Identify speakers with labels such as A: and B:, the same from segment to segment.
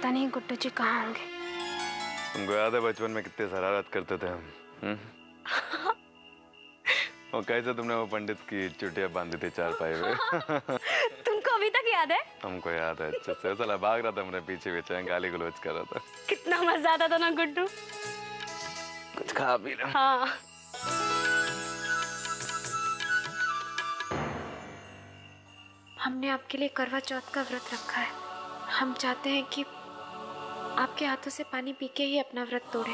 A: पता नहीं गुड्डू जी कहाँ होंगे।
B: तुमको याद है बचपन में कितने शरारत करते थे हम? और कैसे तुमने वो पंडित की चुटिया बांधी थी चारपाई में?
A: तुमको अभी तक याद है?
B: हमको याद है अच्छे से। साला भाग रहा था मेरे पीछे पीछे, गाली गलौज कर रहा था।
A: कितना मजा आता था ना गुड्डू।
B: कुछ खा पी लो।
A: हाँ। हमने आपके लिए करवा चौथ का व्रत रखा है। हम चाहते हैं कि आपके हाथों से पानी पी के ही अपना व्रत तोड़े।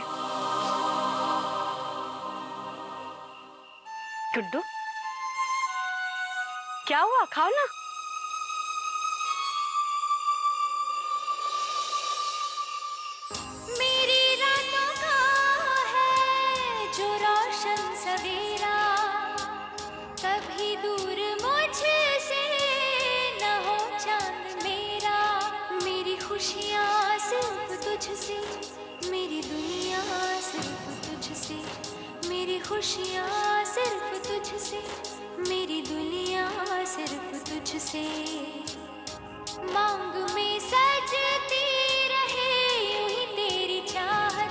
A: गुड्डू क्या हुआ, खाओ ना।
C: मेरी रातों का है जो रोशन सवेरा, कभी दूर मुझसे न हो चांद मेरा। मेरी खुशियाँ सिर्फ तुझसे, मेरी दुनिया सिर्फ तुझसे। मेरी खुशियाँ सिर्फ तुझसे, मेरी दुनिया सिर्फ तुझसे। मांग में सजती रहे यूं ही तेरी चाहत।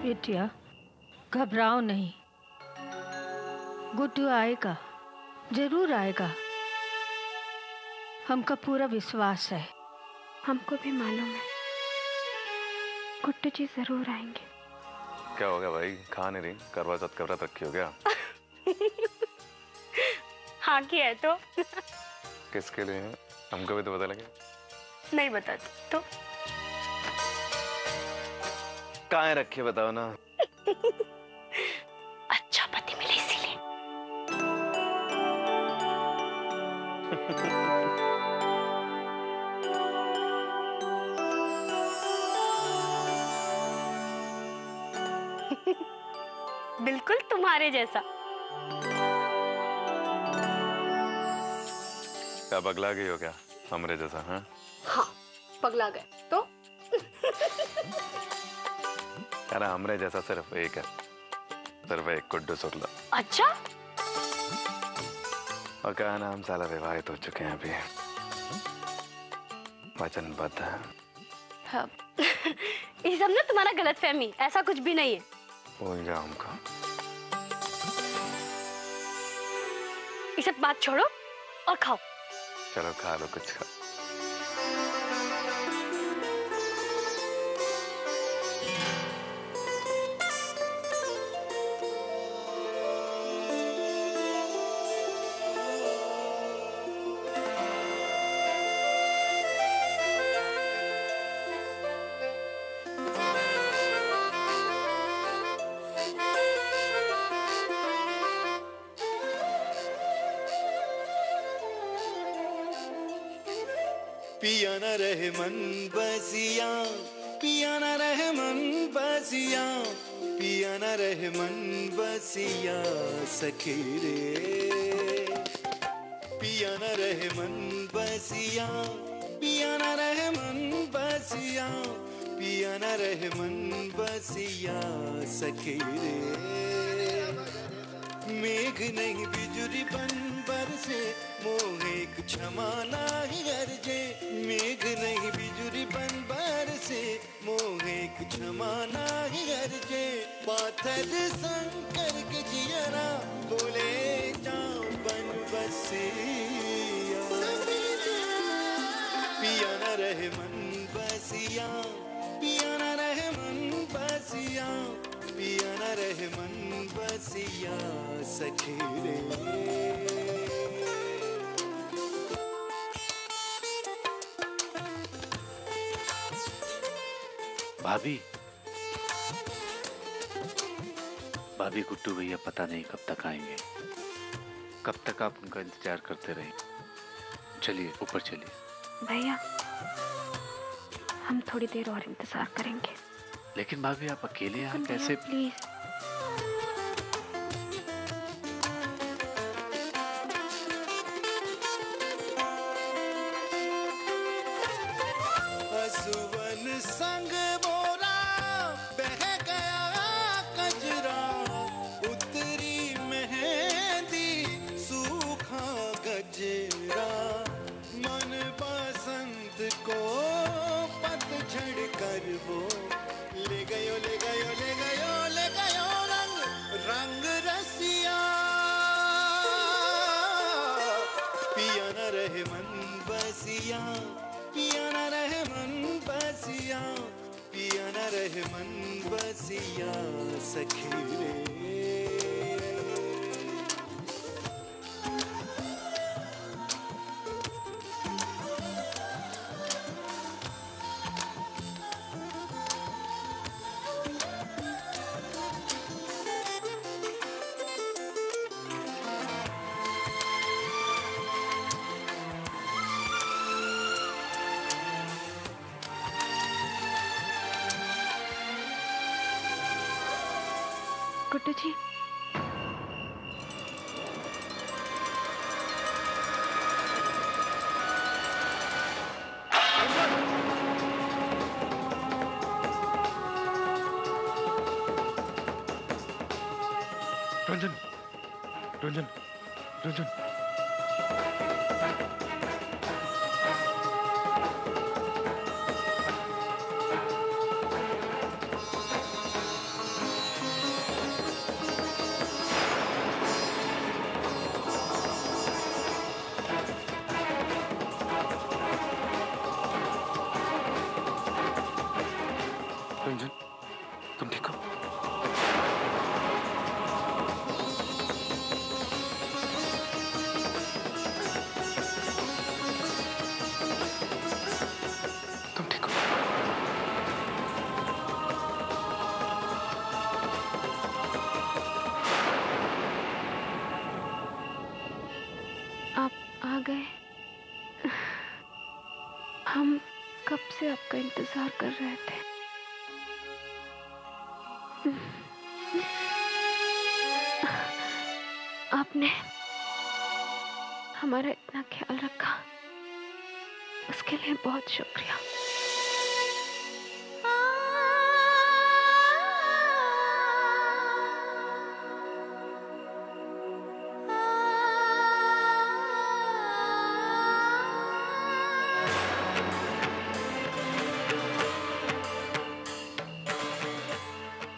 D: बेटिया घबराओ नहीं, गुड्डू आएगा, जरूर आएगा। हमका पूरा विश्वास है।
A: हमको भी मालूम है गुड्डू जी जरूर आएंगे।
B: क्या हो गया भाई, खा नहीं रही? करवा चौथ का व्रत रखी हो क्या?
A: हाँ किया है तो।
B: किसके लिए? हमको भी तो पता लगे।
A: नहीं बताती तो।
B: कहाँ रखे बताओ ना।
A: अच्छा पति मिले इसीलिए। बिल्कुल तुम्हारे जैसा।
B: क्या पगला गई हो क्या हमरे जैसा?
A: हाँ पगला गए तो।
B: अरे हमरे जैसा सिर्फ एक है, सिर्फ एक गुड्डू शुक्ला।
A: अच्छा।
B: और क्या नाम, साला विवाहित हो चुके हैं, अभी वचनबद्ध है।
A: हाँ। ये सब ना तुम्हारा गलतफहमी, ऐसा कुछ भी नहीं है।
B: भूल जाओ हमको।
A: ये सब बात छोड़ो और खाओ।
B: चलो खा लो, कुछ खा।
E: पिया न रहे मन बसिया, पिया न रहे मन बसिया, पिया न रहे मन बसिया सखी रे। पिया न रहे मन बसिया, पिया न रहे मन बसिया, पिया न रहे मन बसिया सखी रे। मेघ नहीं बिजुरी बन बरसे, मोह एक क्षमा नाही गरजे। मेघ नहीं बिजुरी बन बरसे, मोह एक क्षमा नाही गरजे। पाथर शंकर के जियरा बोले जाओ बन बसिया। पिया न रहे मन बसिया, पिया न रहे मन बसिया, पिया न रहे मन बसिया सखी रे।
F: भाभी, भाभी गुड्डू भैया पता नहीं कब तक आएंगे। कब तक आप उनका इंतजार करते रहेंगे। चलिए ऊपर चलिए।
A: भैया हम थोड़ी देर और इंतजार करेंगे।
F: लेकिन भाभी आप अकेले यहाँ कैसे?
A: प्लीज।
E: सुवन संग मोरा बह गया कजरा, उतरी मेहंदी सूखा गजरा, मन बसंत को पतझड़ कर वो ले गयो ले गयो ले गयो ले गयो रंग रंग रसिया। पिया न रहे मन बसिया, पिया न रहे मन बसिया, पिया न रहे मन बसिया सखी रे।
A: गुड्डू जी,
B: रंजन, रंजन, रंजन। रंजन, तुम ठीक हो? तुम ठीक हो?
A: आप आ गए। हम कब से आपका इंतजार कर रहे थे। आपने हमारा इतना ख्याल रखा, उसके लिए बहुत शुक्रिया।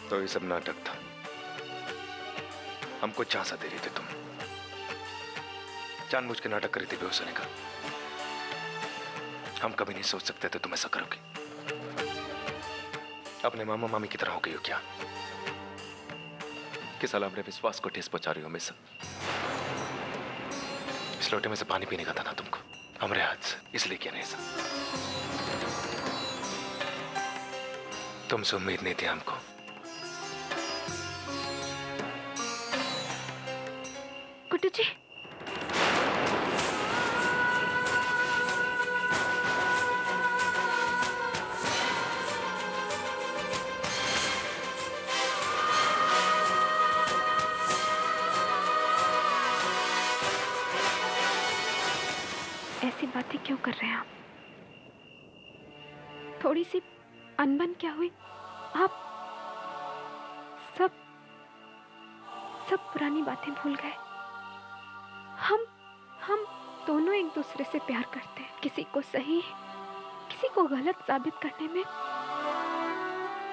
B: तो ये सब नाटक था। हमको झांसा दे रही थी तुम, जानबूझ के नाटक करी थी बेहोश होने का। हम कभी नहीं सोच सकते थे तुम ऐसा करोगे। अपने मामा मामी की तरह हो गई हो क्या? कि साला अपने विश्वास को ठेस पहुंचा रही हो हमेशा। इस लोटे में से पानी पीने का था ना तुमको, हमारे हाथ से, इसलिए किया नहीं ऐसा। तुमसे उम्मीद नहीं थी हमको।
A: गुड्डू जी, ऐसी बातें क्यों कर रहे हैं आप? थोड़ी सी अनबन क्या हुई? आप सब पुरानी बातें भूल गए। हम दोनों एक दूसरे से प्यार करते हैं। किसी को सही, किसी को गलत साबित करने में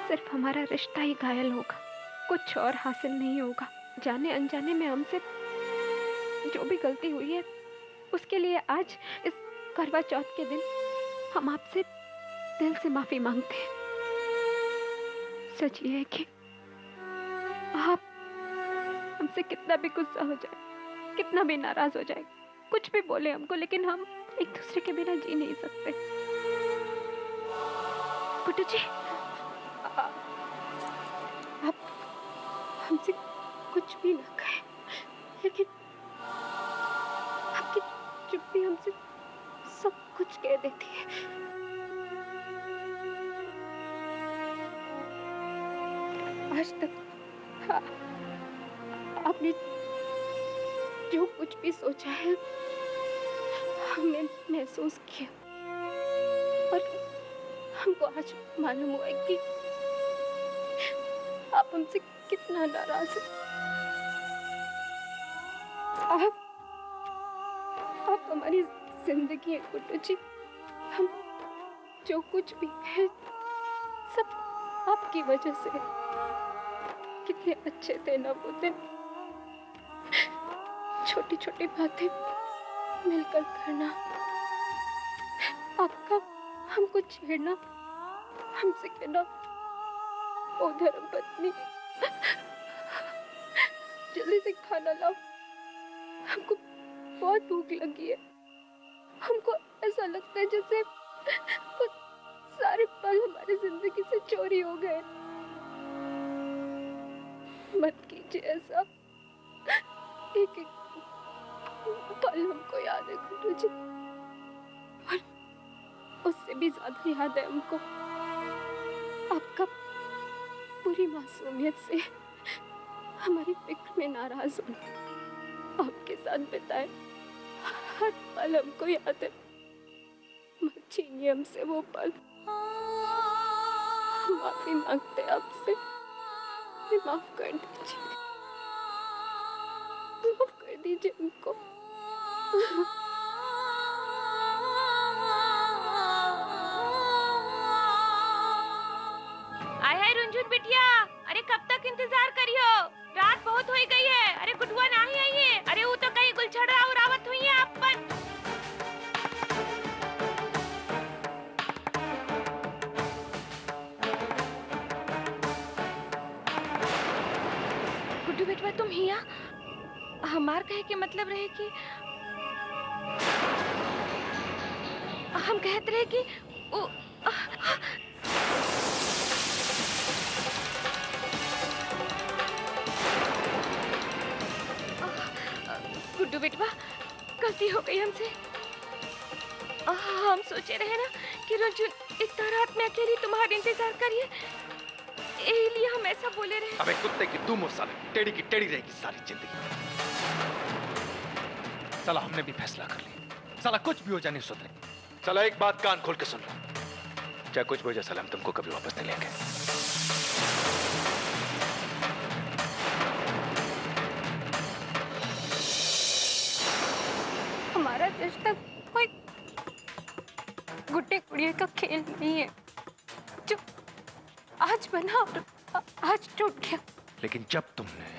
A: सिर्फ हमारा रिश्ता ही घायल होगा, कुछ और हासिल नहीं होगा। जाने अनजाने में हमसे जो भी गलती हुई है, उसके लिए आज इस करवा चौथ के दिन हम आपसे दिल से माफी मांगते हैं। सच ये है कि आप हमसे कितना भी गुस्सा हो जाए, कितना भी नाराज हो जाए, कुछ भी बोले हमको, लेकिन हम एक दूसरे के बिना जी नहीं सकते। गुड्डू जी, आप हमसे कुछ भी ना कहें, लेकिन आपकी चुप्पी हमसे सब कुछ कह देती है। आज तक आपने जो कुछ भी सोचा है, हमने महसूस किया, और हमको आज मालूम हुआ है कि आप हमसे कितना नाराज हैं। आप हमारी जिंदगी है गुड्डू जी। हम जो कुछ भी है सब आपकी वजह से। कितने अच्छे थे ना वो दिन। छोटी छोटी बातें मिलकर करना, आपका हमको छेड़ना, हमसे कहना ओ धर्मपत्नी जल्दी से खाना लाओ, हमको बहुत भूख लगी है। हमको ऐसा लगता है जैसे वो सारे पल हमारी जिंदगी से चोरी हो गए। मत कीजिए ऐसा। एक एक पल हमको याद है गुरु जी, और उससे भी ज्यादा याद है हमको आपका पूरी मासूमियत से हमारी फिक्र में नाराज होना। आपके साथ बिताए हर पल हमको याद है। मत छीनिए हमसे वो पल। हम माफी मांगते हैं आपसे। माफ कर दीजिए, माफ कर दीजिए हमको।
G: आय हाय रुंझुन बिटिया, अरे कब तक इंतजार करियो? रात बहुत हो गई है। अरे गुडुआ नहीं आई है। अरे वो तो कहीं गुलछड़ा उड़ावत हुई है अपन। गुड्डू बेटवा तुम हिया? हमार कहे के मतलब रहे कि हम कहते रहे कि वो गुड्डू बेटवा गलती हो गई हमसे। हम सोचे रहे ना कि रुंझुन इतना रात में अकेली तुम्हारा इंतजार करिए, इसलिए हम ऐसा बोले रहे।
B: अबे कुत्ते की तुम और साले टेढ़ी की टेढ़ी रहेगी सारी जिंदगी। साला हमने भी फैसला कर लिया। साला कुछ भी हो जाए नहीं सुधरे। साला एक बात कान खोल के सुन लो, चाहे कुछ भी हो जाए साला हम तुमको कभी वापस नहीं लेंगे।
A: हमारा रिश्ता कोई गुड्डे गुड़िया का खेल नहीं है जो आज बना और आज टूट गया।
B: लेकिन जब तुमने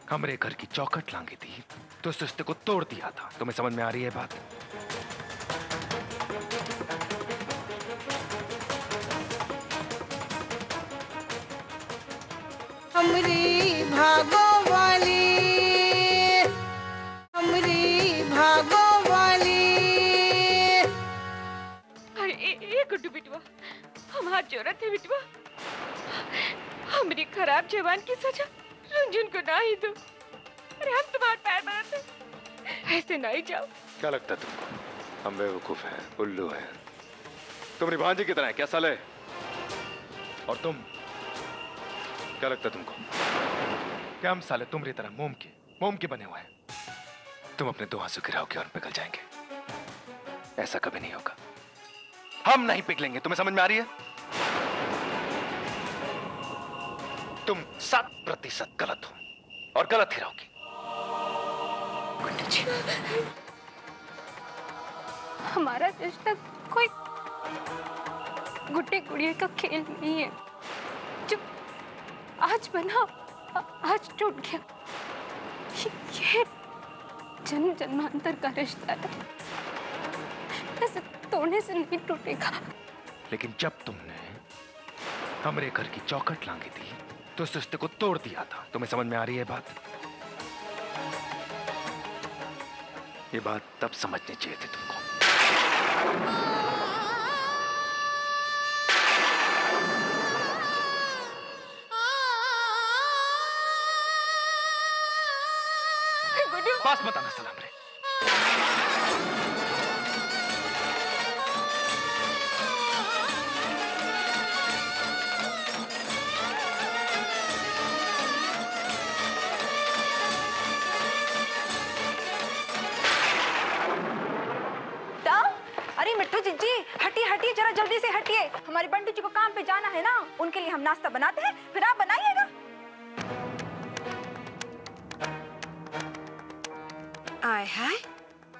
B: हमारे घर की चौखट लांगी थी तो उस रिश्ते को तोड़ दिया था। तुम्हें समझ में आ रही है बात?
H: हमरी भागो वाली, हमरी भागो वाली।
G: अरे ए गुड्डू बिटवा, हमार जरूरत है बिटवा। हमारी खराब जवान की सजा रुंझुन को ना ही दो। अरे हम तुम्हारे पैर बनाते, ऐसे नहीं जाओ।
B: क्या लगता है तुमको हम बेवकूफ हैं, उल्लू हैं? तुम्हारी भांजी की तरह है क्या साले? और तुम क्या लगता है तुमको क्या हम साले तुम्हारी तरह मोम के बने हुए हैं? तुम अपने दो आंसू गिराओगे और पिघल जाएंगे। ऐसा कभी नहीं होगा। हम नहीं पिघलेंगे। तुम्हें समझ में आ रही है? तुम 7% गलत हो और गलत ही रहोगी।
A: हमारा रिश्ता कोई गुड्डे गुड़िया का खेल नहीं है जो आज बना आज टूट गया। ये जन्म जन्मांतर का रिश्ता है, ऐसे तोड़ने से नहीं टूटेगा।
B: लेकिन जब तुमने हमारे घर की चौखट लांगी थी तो उस रिश्ते को तोड़ दिया था। तुम्हें समझ में आ रही है बात? ये बात तब समझनी चाहिए थी तुमको। पास मत आना सलाम रे।
I: अरे मिट्टू जीजी हटी हटी, जरा जल्दी से हटिए, हमारे बंटू जी को काम पे जाना है ना, उनके लिए हम नाश्ता बनाते हैं, फिर आप बनाइएगा।
G: आय हाय,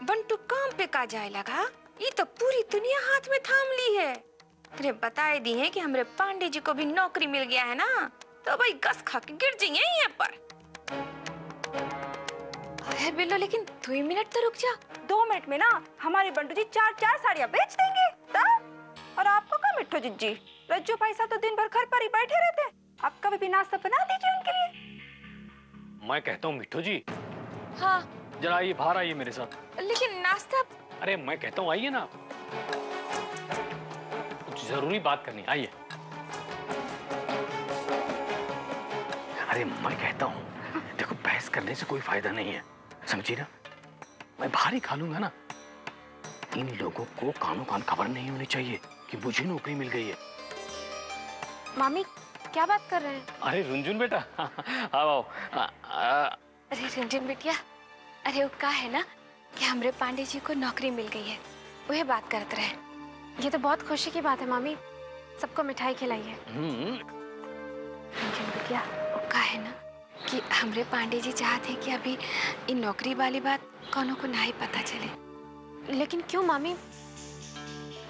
G: बंटू काम पे का जाए लगा, ये तो पूरी दुनिया हाथ में थाम ली है। अरे बताए दी है कि हमरे पांडे जी को भी नौकरी मिल गया है ना, तो भाई गस खा के गिर जाइए यहाँ पर। अरे बिल्लो, लेकिन 2 मिनट तो रुक जा।
I: 2 मिनट में ना हमारे बंटू जी 4 साड़ियाँ बेच देंगे तब। और आपको क्या मिठो जी, रज्जू पैसा तो दिन भर घर पर ही बैठे रहते हैं, आप कभी भी नाश्ता बना दीजिए उनके लिए।
J: मैं कहता हूँ मिठू जी,
G: हाँ
J: जरा ये बाहर आइए मेरे साथ।
G: लेकिन नाश्ता।
J: अरे मैं कहता हूँ आइए ना, कुछ जरूरी बात करनी, आइए। अरे मैं कहता हूँ, देखो बहस करने से कोई फायदा नहीं है, समझी ना? मैं बाहर ही खा लूंगा ना। इन लोगों को कानों कान खबर नहीं होनी चाहिए कि मुझे नौकरी मिल गई है।
G: मामी क्या बात कर रहे हैं?
J: अरे रुंजुन बेटा, आओ।
G: अरे रुंजुन बेटिया, अरे वो का है ना कि हमरे पांडे जी को नौकरी मिल गई है, वही बात करते रहे। ये तो बहुत खुशी की बात है मामी, सबको मिठाई खिलाइए। रुंजुन बेटिया, वो का है ना कि हमरे पांडे जी चाहते हैं कि अभी इन नौकरी वाली बात कौनों को नहीं पता चले। लेकिन क्यों मामी,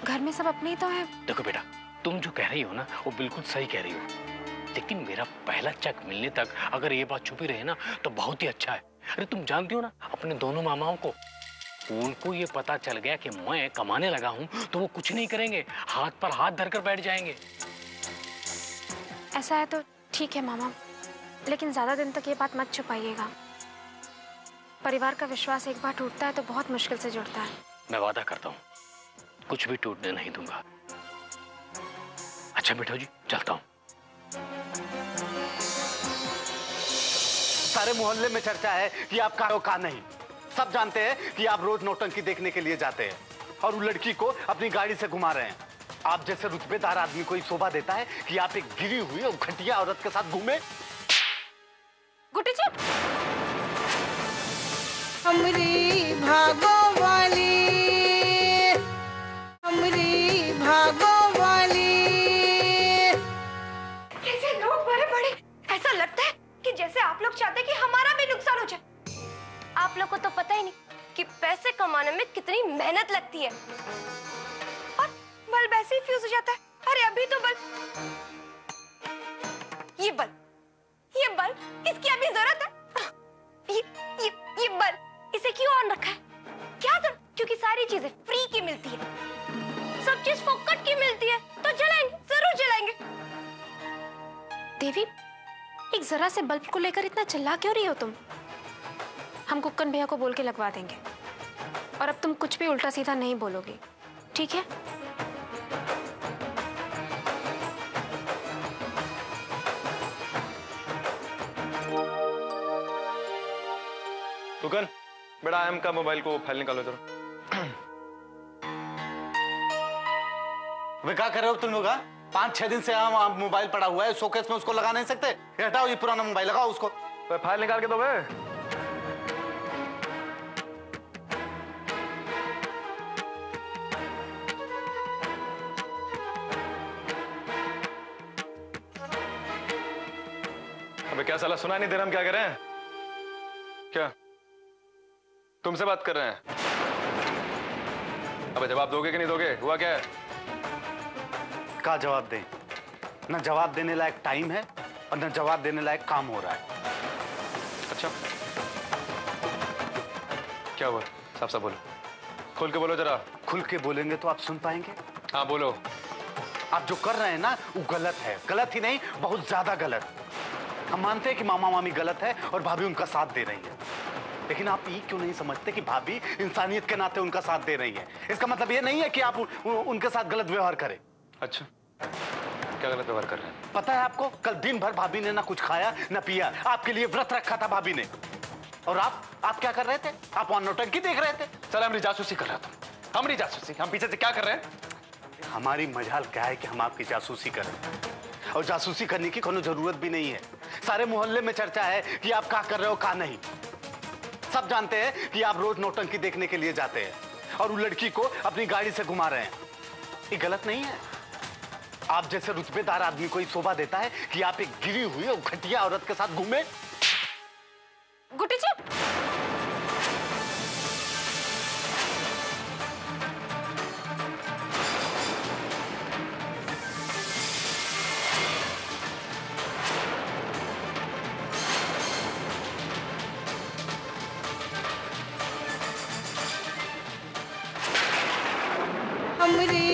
G: घर में सब अपने ही तो है।
J: देखो बेटा, तुम जो कह रही हो ना वो बिल्कुल सही कह रही हो, लेकिन मेरा पहला चेक मिलने तक अगर ये बात छुपी रहे ना तो बहुत ही अच्छा है। अरे तुम जानती हो ना अपने दोनों मामाओं को, उनको ये पता चल गया कि मैं कमाने लगा हूँ तो वो कुछ नहीं करेंगे, हाथ पर हाथ धरकर बैठ जाएंगे।
G: ऐसा है तो ठीक है मामा, लेकिन ज्यादा दिन तक ये बात मत छुपाइएगा। परिवार का विश्वास एक बार टूटता है तो बहुत मुश्किल से जुड़ता है।
J: मैं वादा करता हूँ कुछ भी टूटने नहीं दूंगा। अच्छा मिठू जी, चलता हूँ।
F: सारे मोहल्ले में चर्चा है कि आप का नहीं। सब जानते हैं कि आप रोज नौटंकी देखने के लिए जाते हैं और वो लड़की को अपनी गाड़ी से घुमा रहे हैं। आप जैसे रुतबेदार आदमी को ही शोभा देता है कि आप एक गिरी हुई और घटिया औरत के साथ घूमे।
G: गुड्डी जी,
H: हमरी भागो वाली, हमरी भागो वाली।
I: कैसे लोग बड़े बड़े, ऐसा लगता है कि जैसे आप लोग चाहते हैं कि हमारा भी नुकसान हो जाए।
G: आप लोग को तो पता ही नहीं कि पैसे कमाने में कितनी मेहनत लगती है, और बल्ब ऐसे ही फ्यूज हो जाता है। अरे अभी तो बल्ब, ये बल्ब इसकी अभी जरूरत है? ये बल्ब इसे क्यों ऑन रखा है? क्या जरूरत? क्योंकि सारी चीजें फ्री की मिलती है, सब चीज फोकट की मिलती है, तो जलाएंगे, जरूर जलाएंगे। देवी, एक जरा से बल्ब को लेकर इतना चिल्ला क्यों रही हो तुम? हम कुक्कन भैया को बोल के लगवा देंगे, और अब तुम कुछ भी उल्टा सीधा नहीं बोलोगी, ठीक है?
B: कुकन, बेटा आयम का मोबाइल को फाइल निकालो जरा।
F: वे क्या कर रहे हो तुम लोग? 5-6 दिन से यहाँ मोबाइल पड़ा हुआ है शोकेस में, उसको लगा नहीं सकते? हटाओ ये पुराना मोबाइल, लगाओ उसको।
B: फाइल निकाल के दो बे। अबे क्या साला सुना नहीं दे रहा हम क्या कर रहे हैं? क्या तुमसे बात कर रहे हैं? अबे जवाब दोगे कि नहीं दोगे? हुआ क्या है?
F: का जवाब दें? न जवाब देने लायक टाइम है और न जवाब देने लायक काम हो रहा है।
B: अच्छा क्या हुआ? साफ साफ बोलो, खोल के बोलो जरा।
F: खुल के बोलेंगे तो आप सुन पाएंगे।
B: हाँ बोलो।
F: आप जो कर रहे हैं ना वो गलत है, गलत ही नहीं बहुत ज्यादा गलत। हम मानते हैं कि मामा मामी गलत है और भाभी उनका साथ दे रही है, लेकिन आप ये क्यों नहीं समझते कि भाभी इंसानियत के नाते उनका साथ दे रही है? इसका मतलब ये नहीं है कि आप उनके साथ गलत व्यवहार करें।
B: अच्छा क्या गलत व्यवहार कर रहे हैं?
F: पता है आपको, कल दिन भर भाभी ने ना कुछ खाया ना पिया, आपके लिए व्रत रखा था भाभी ने। और आप क्या कर रहे थे? आप वहां नौटंकी देख रहे थे।
B: चल हमारी जासूसी कर रहा था। हमारी जासूसी, हम पीछे से क्या कर रहे हैं?
F: हमारी मजाल क्या है कि हम आपकी जासूसी करें, और जासूसी करने की कोई जरूरत भी नहीं है। सारे मोहल्ले में चर्चा है कि आप क्या कर रहे हो क्या नहीं। सब जानते हैं कि आप रोज नौटंकी देखने के लिए जाते हैं और वो लड़की को अपनी गाड़ी से घुमा रहे हैं। ये गलत नहीं है। आप जैसे रुतबेदार आदमी को ही शोभा देता है कि आप एक गिरी हुई और घटिया औरत के साथ घूमे।
I: गुड्डी जी,
H: हमरी